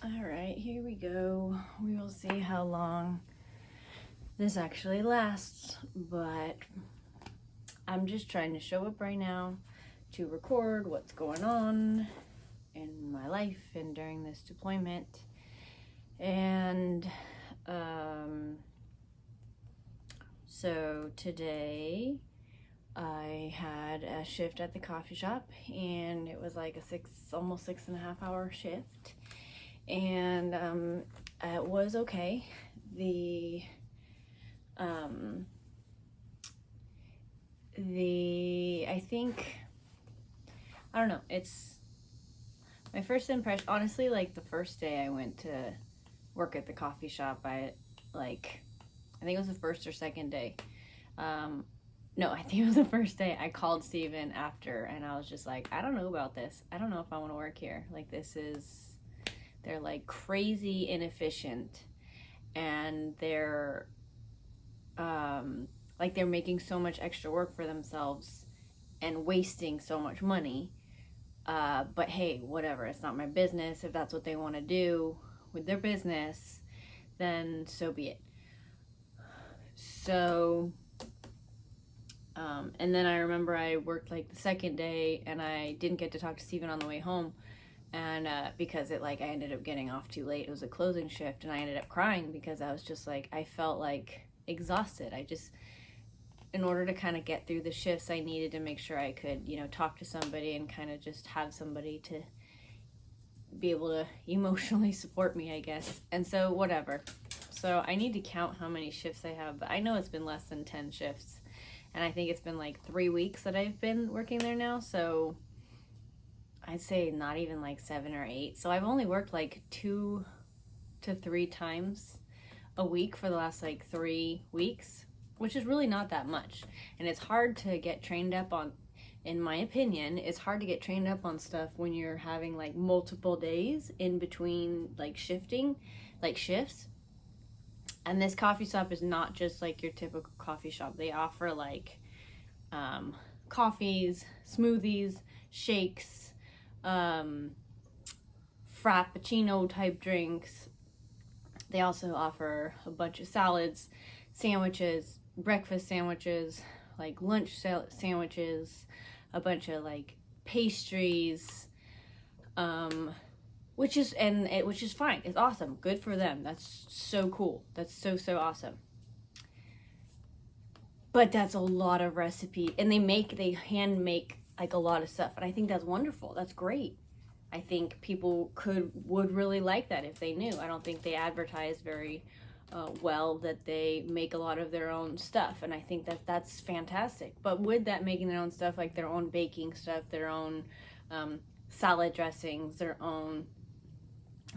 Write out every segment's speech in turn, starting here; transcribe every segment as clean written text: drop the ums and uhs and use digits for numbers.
All right, here we go. We will see how long this actually lasts, but I'm just trying to show up right now to record what's going on in my life and during this deployment. And so today I had a shift at the coffee shop, and it was like almost 6.5 hour shift. And it was okay. I think, I don't know, it's my first impression, honestly. Like the first day I went to work at the coffee shop, I think it was the first or second day. No, I think it was the first day. I called Steven after, and I was just like, I don't know about this. I don't know if I want to work here. Like, they're like crazy inefficient, and they're making so much extra work for themselves and wasting so much money. But hey, whatever. It's not my business. If that's what they want to do with their business, then so be it. So, and then I remember I worked like the second day, and I didn't get to talk to Steven on the way home. And because I ended up getting off too late. It was a closing shift, and I ended up crying because I was just like, I felt like exhausted. In order to kind of get through the shifts, I needed to make sure I could, talk to somebody and kind of just have somebody to be able to emotionally support me, I guess. And so whatever. So I need to count how many shifts I have, but I know it's been less than 10 shifts. And I think it's been like 3 weeks that I've been working there now. So I'd say not even like 7 or 8. So I've only worked like 2 to 3 times a week for the last like 3 weeks, which is really not that much. And it's hard to get trained up on, in my opinion, it's hard to get trained up on stuff when you're having like multiple days in between like shifting, like shifts. And this coffee shop is not just like your typical coffee shop. They offer like coffees, smoothies, shakes, frappuccino type drinks. They also offer a bunch of salads, sandwiches, breakfast sandwiches, like lunch sandwiches, a bunch of like pastries, which is fine. It's awesome. Good for them. That's so cool. That's so awesome. But that's a lot of recipe, and they hand make like a lot of stuff, and I think that's wonderful. That's great. I think people would really like that if they knew. I don't think they advertise very well that they make a lot of their own stuff, and I think that's fantastic. But with that, making their own stuff, like their own baking stuff, their own salad dressings, their own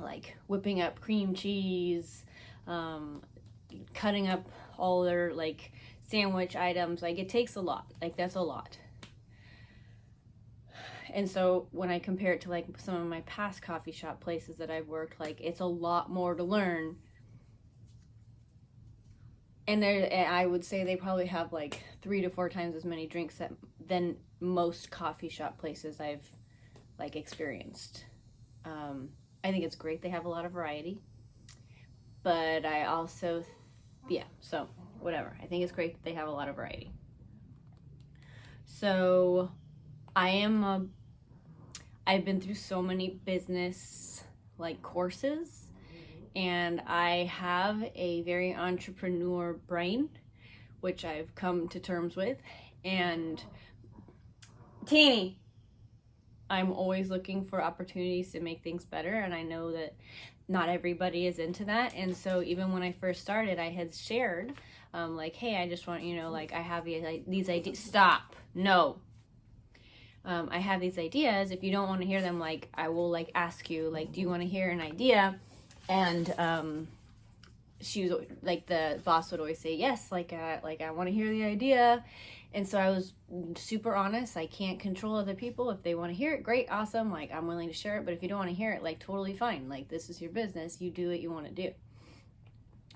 like whipping up cream cheese, cutting up all their like sandwich items, like it takes a lot. Like that's a lot. And so when I compare it to like some of my past coffee shop places that I've worked, like it's a lot more to learn. And I would say they probably have like 3 to 4 times as many drinks than most coffee shop places I've like experienced. I think it's great they have a lot of variety, but I also, so whatever. I think it's great that they have a lot of variety. So I've been through so many business like courses, and I have a very entrepreneur brain, which I've come to terms with. And Teeny, I'm always looking for opportunities to make things better, and I know that not everybody is into that. And so even when I first started, I had shared like, hey, I just want, like I have these ideas. Stop. No. I have these ideas. If you don't want to hear them, like I will like ask you, like, do you want to hear an idea? And she was like, the boss would always say yes, like I want to hear the idea. And so I was super honest. I can't control other people. If they want to hear it, great, awesome, like I'm willing to share it. But if you don't want to hear it, like totally fine. Like this is your business, you do what you want to do.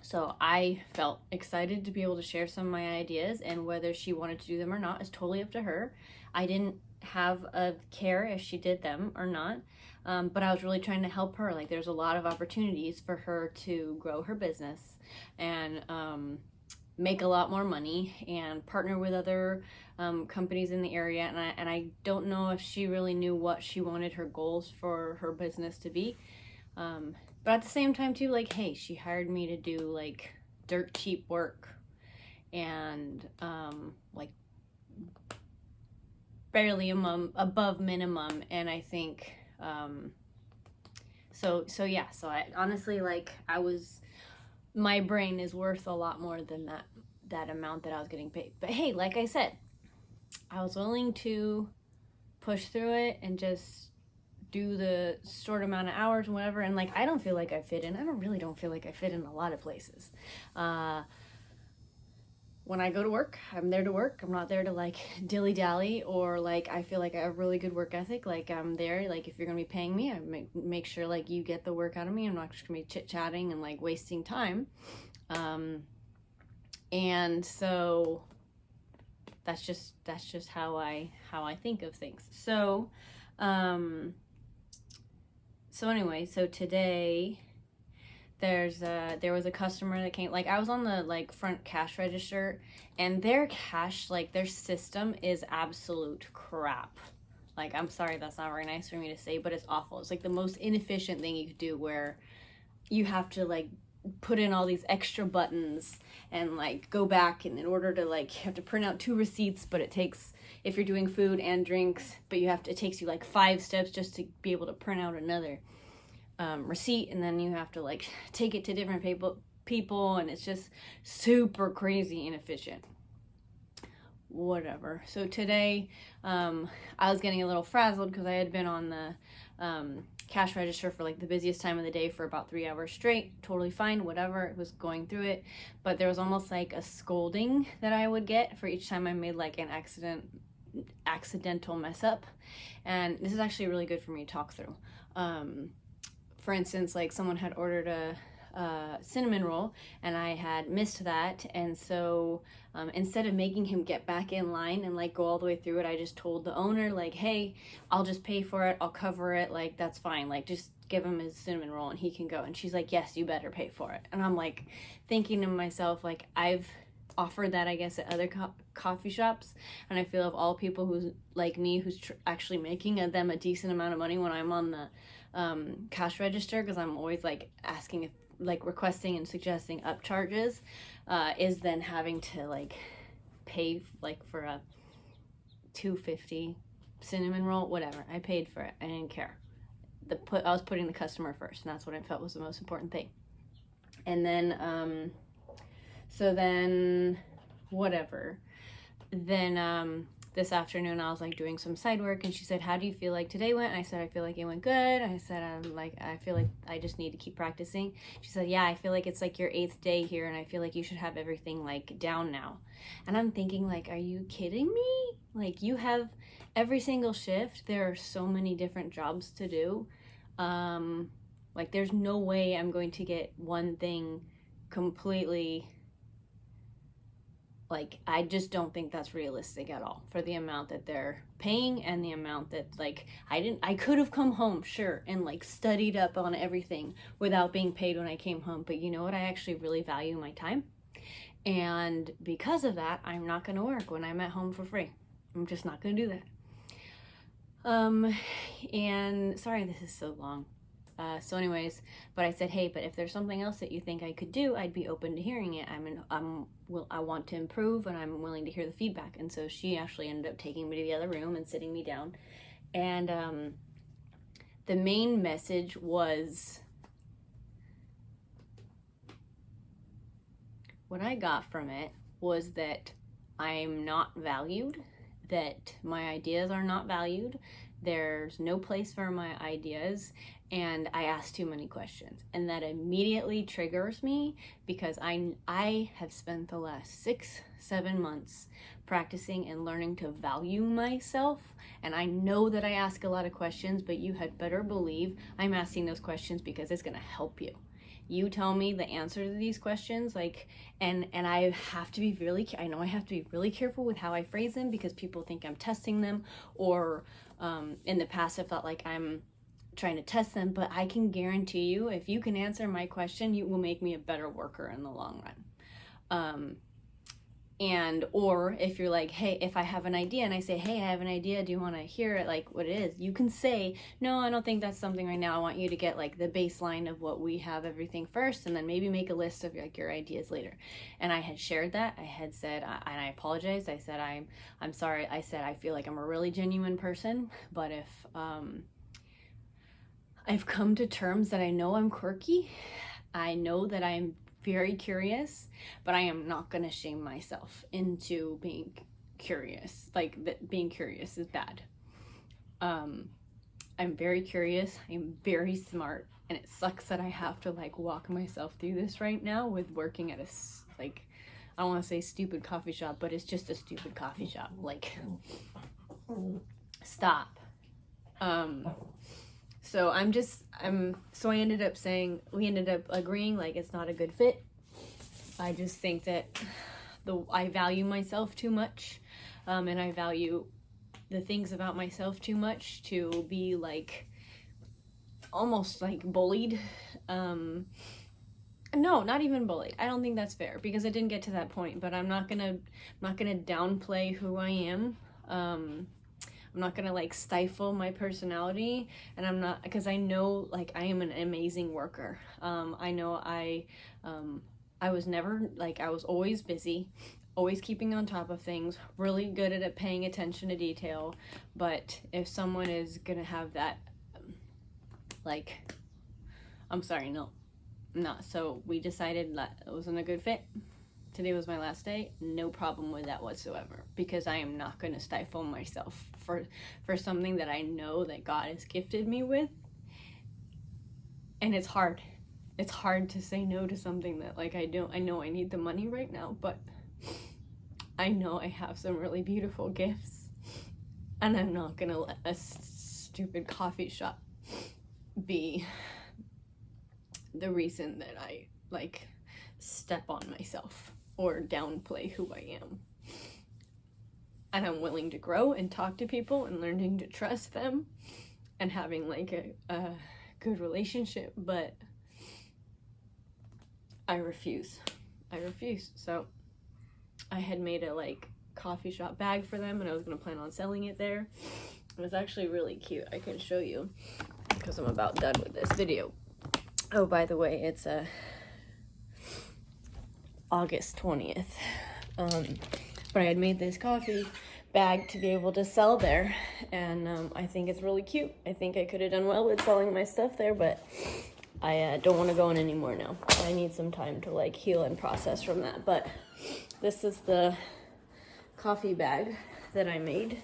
So I felt excited to be able to share some of my ideas, and whether she wanted to do them or not is totally up to her. I didn't have a care if she did them or not. But I was really trying to help her. Like, there's a lot of opportunities for her to grow her business and make a lot more money and partner with other companies in the area. And I don't know if she really knew what she wanted her goals for her business to be. But at the same time too, like, hey, she hired me to do like dirt cheap work and like barely above minimum. And I think so I honestly, like, my brain is worth a lot more than that amount that I was getting paid. But hey, like I said, I was willing to push through it and just do the short amount of hours and whatever. And like, I don't feel like I fit in. I don't feel like I fit in a lot of places. When I go to work, I'm there to work. I'm not there to like dilly-dally, or like, I feel like I have really good work ethic. Like, I'm there, like, if you're gonna be paying me, I make sure like you get the work out of me. I'm not just gonna be chit-chatting and like wasting time. And so that's just how I think of things. So anyway, so today there was a customer that came. Like, I was on the like front cash register, and their cash, like, their system is absolute crap. Like, I'm sorry, that's not very nice for me to say, but it's awful. It's like the most inefficient thing you could do, where you have to like put in all these extra buttons and like go back, and in order to like, you have to print out 2 receipts, but it takes, if you're doing food and drinks, but it takes you like 5 steps just to be able to print out another receipt, and then you have to like take it to different people, and it's just super crazy inefficient. Whatever. So today I was getting a little frazzled because I had been on the cash register for like the busiest time of the day for about 3 hours straight. Totally fine, whatever. It was going through it, but there was almost like a scolding that I would get for each time I made like an accidental mess up. And this is actually really good for me to talk through. For instance, like, someone had ordered a cinnamon roll, and I had missed that, and so instead of making him get back in line and like go all the way through it, I just told the owner, like, hey, I'll just pay for it, I'll cover it, like, that's fine, like, just give him his cinnamon roll and he can go. And she's like, yes, you better pay for it. And I'm like thinking to myself, like, I've offered that, I guess, at other coffee shops, and I feel of all people who's like me, who's actually making them a decent amount of money when I'm on the cash register, because I'm always like asking, if like requesting and suggesting up charges, is then having to like pay like for a $2.50 cinnamon roll, whatever. I paid for it. I didn't care. I was putting the customer first, and that's what I felt was the most important thing. And then so then whatever. Then this afternoon I was like doing some side work, and she said, how do you feel like today went? And I said, I feel like it went good. I said, I feel like I just need to keep practicing. She said, yeah, I feel like it's like your 8th day here, and I feel like you should have everything like down now. And I'm thinking, like, are you kidding me? Like, you have every single shift. There are so many different jobs to do. Like, there's no way I'm going to get one thing completely. Like, I just don't think that's realistic at all for the amount that they're paying, and the amount that, like, I could have come home, sure, and like studied up on everything without being paid when I came home. But you know what? I actually really value my time. And because of that, I'm not going to work when I'm at home for free. I'm just not going to do that. And sorry, this is so long. So anyways, but I said, hey, but if there's something else that you think I could do, I'd be open to hearing it. I want to improve, and I'm willing to hear the feedback. And so she actually ended up taking me to the other room and sitting me down. And the main message was, what I got from it was that I'm not valued, that my ideas are not valued. There's no place for my ideas, and I ask too many questions. And that immediately triggers me, because I have spent the last 6-7 months practicing and learning to value myself. And I know that I ask a lot of questions, but you had better believe I'm asking those questions because it's going to help you. you tell me the answer to these questions, like, and I have to be really, I know I have to be really careful with how I phrase them, because people think I'm testing them, or in the past I felt like I'm trying to test them. But I can guarantee you, if you can answer my question, you will make me a better worker in the long run. And or if you're like, hey, if I have an idea and I say, hey, I have an idea, do you want to hear it, like what it is, you can say, no, I don't think that's something right now. I want you to get like the baseline of what we have, everything first, and then maybe make a list of like your ideas later. And I had shared that. I had said, and I apologized, I said, I'm sorry. I said, I feel like I'm a really genuine person, but if I've come to terms that I know I'm quirky, I know that I'm very curious, but I am not going to shame myself into being curious. Like, that being curious is bad. I'm very curious. I'm very smart. And it sucks that I have to like walk myself through this right now with working at a, like, I don't want to say stupid coffee shop, but it's just a stupid coffee shop. Like, stop. So so I ended up saying, we ended up agreeing like it's not a good fit. I just think that I value myself too much, and I value the things about myself too much to be like almost like bullied. No, not even bullied. I don't think that's fair, because I didn't get to that point. But I'm not gonna downplay who I am. I'm not gonna like stifle my personality, and I'm not, because I know like I am an amazing worker. I know I was never like, I was always busy, always keeping on top of things, really good at paying attention to detail. But if someone is gonna have that, like, I'm sorry, no, not. So we decided that it wasn't a good fit. Today was my last day. No problem with that whatsoever, because I am not going to stifle myself for something that I know that God has gifted me with. And it's hard. It's hard to say no to something that like I know I need the money right now, but I know I have some really beautiful gifts, and I'm not going to let a stupid coffee shop be the reason that I like step on myself or downplay who I am. And I'm willing to grow and talk to people and learning to trust them and having like a good relationship, but I refuse. So I had made a like coffee shop bag for them, and I was gonna plan on selling it there. It was actually really cute. I can show you, because I'm about done with this video. Oh, by the way, it's August 20th. But I had made this coffee bag to be able to sell there, and I think it's really cute. I think I could have done well with selling my stuff there, but I don't want to go in anymore now. I need some time to like heal and process from that. But this is the coffee bag that I made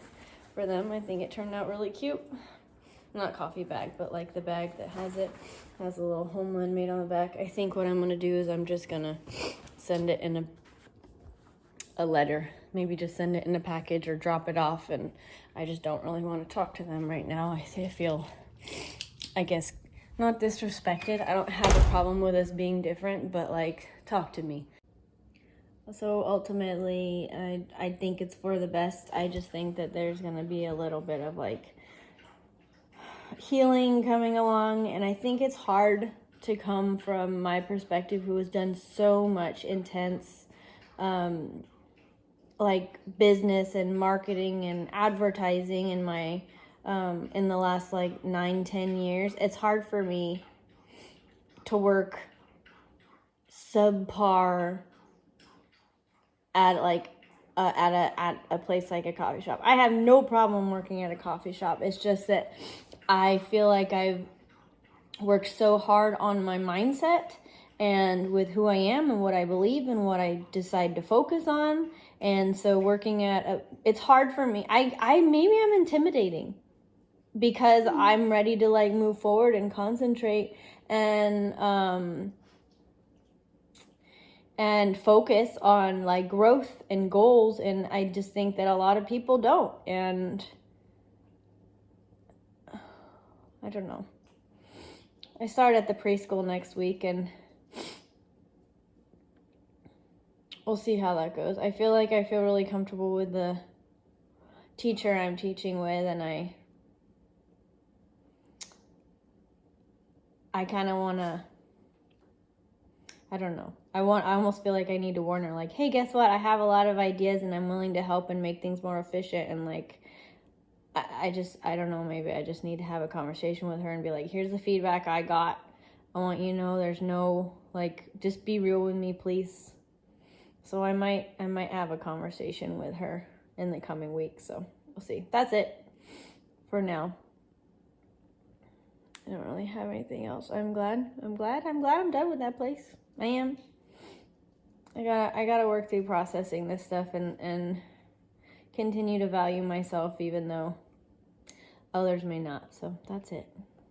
for them. I think it turned out really cute. Not coffee bag, but like the bag that has a little homeland made on the back. I think what I'm gonna do is I'm just gonna send it in a letter, maybe just send it in a package or drop it off. And I just don't really want to talk to them right now. I feel, I guess, not disrespected. I don't have a problem with us being different, but like, talk to me. So ultimately, I think it's for the best. I just think that there's gonna be a little bit of like healing coming along, and I think it's hard to come from my perspective, who has done so much intense like business and marketing and advertising in my in the last like 9-10 years. It's hard for me to work subpar at like at a place like a coffee shop. I have no problem working at a coffee shop. It's just that I feel like I've worked so hard on my mindset and with who I am and what I believe and what I decide to focus on. And so working at it's hard for me. I maybe I'm intimidating because I'm ready to like move forward and concentrate and focus on like growth and goals. And I just think that a lot of people don't. And I don't know. I start at the preschool next week, and we'll see how that goes. I feel really comfortable with the teacher I'm teaching with, and I kind of want to, I don't know. I almost feel like I need to warn her, like, hey, guess what? I have a lot of ideas, and I'm willing to help and make things more efficient. And like, I don't know, maybe I just need to have a conversation with her and be like, here's the feedback I got. I want you to know there's no, like, just be real with me, please. So I might have a conversation with her in the coming weeks. So we'll see. That's it for now. I don't really have anything else. I'm glad I'm done with that place. I am. I gotta work through processing this stuff and continue to value myself even though others may not. So that's it.